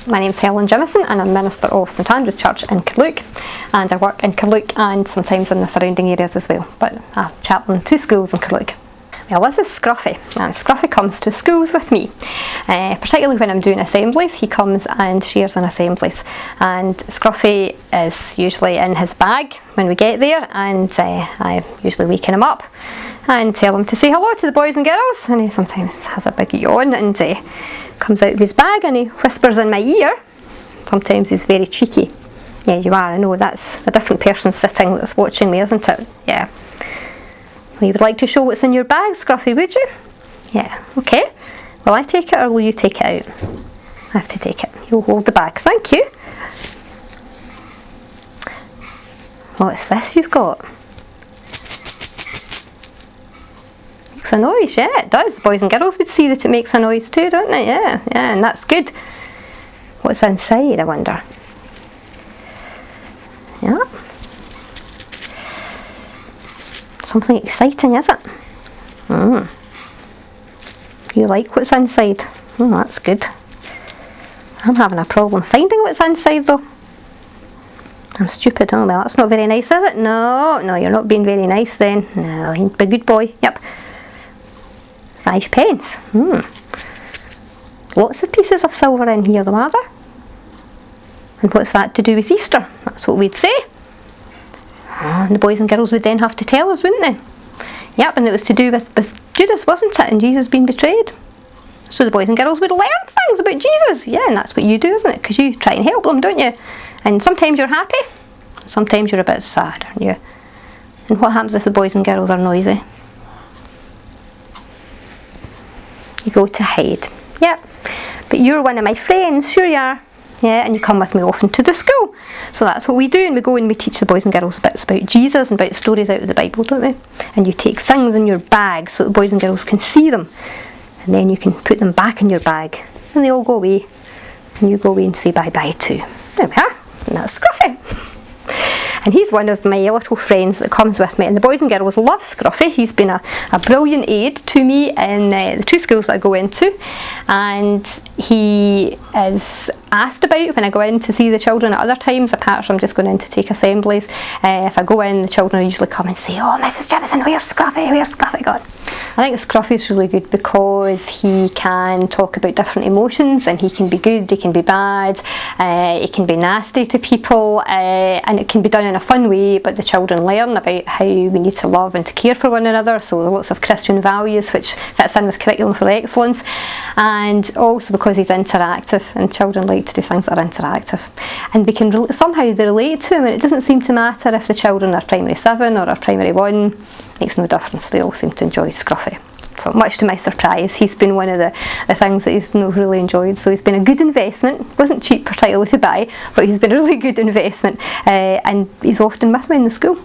My name's Helen Jimison and I'm Minister of St Andrew's Church in Carluke, and I work in Carluke and sometimes in the surrounding areas as well, but I'm chaplain to schools in Carluke. Well, this is Scruffy, and Scruffy comes to schools with me, particularly when I'm doing assemblies. He comes and shares in assemblies, and Scruffy is usually in his bag when we get there, and I usually waken him up and tell him to say hello to the boys and girls, and he sometimes has a big yawn and comes out of his bag and he whispers in my ear. Sometimes he's very cheeky. Yeah, you are, I know, that's a different person sitting that's watching me, isn't it? Yeah. Well, you would like to show what's in your bag, Scruffy, would you? Yeah, okay. Will I take it or will you take it out? I have to take it. You'll hold the bag, thank you. What's this you've got? Makes a noise, yeah, it does. Boys and girls would see that it makes a noise too, don't they? Yeah, and that's good. What's inside, I wonder? Yeah. Something exciting, is it? You like what's inside? Oh, that's good. I'm having a problem finding what's inside though. I'm stupid, oh well, that's not very nice, is it? No, you're not being very nice then. No, you'd be a good boy. Yep. 5 pence. Lots of pieces of silver in here though, are there? And what's that to do with Easter? That's what we'd say. And the boys and girls would then have to tell us, wouldn't they? Yep, and it was to do with Judas, wasn't it? And Jesus being betrayed. So the boys and girls would learn things about Jesus. Yeah, and that's what you do, isn't it? Because you try and help them, don't you? And sometimes you're happy, sometimes you're a bit sad, aren't you? And what happens if the boys and girls are noisy? You go to hide. Yep. But you're one of my friends, sure you are. Yeah, and you come with me often to the school. So that's what we do, and we go and we teach the boys and girls bits about Jesus and about stories out of the Bible, don't we? And you take things in your bag so the boys and girls can see them. And then you can put them back in your bag. And they all go away. And you go away and say bye-bye too. There we are. And that's Scruffy. And he's one of my little friends that comes with me, and the boys and girls love Scruffy. He's been a brilliant aid to me in the 2 schools that I go into, and he is asked about when I go in to see the children at other times, apart from just going in to take assemblies. If I go in, the children usually come and say, "Oh, Mrs. Jimison, where's Scruffy? Where's Scruffy gone?" I think Scruffy's really good because he can talk about different emotions, and he can be good, he can be bad, he can be nasty to people, and it can be done in a fun way, but the children learn about how we need to love and to care for one another, so there are lots of Christian values which fits in with Curriculum for Excellence, and also because he's interactive, and children like to do things that are interactive, and they can somehow they relate to him, and it doesn't seem to matter if the children are primary 7 or are primary 1, makes no difference, they all seem to enjoy Scruffy. So much to my surprise, he's been one of the things that he's really enjoyed. So he's been a good investment. Wasn't cheap particularly to buy, but he's been a really good investment, and he's often with me in the school.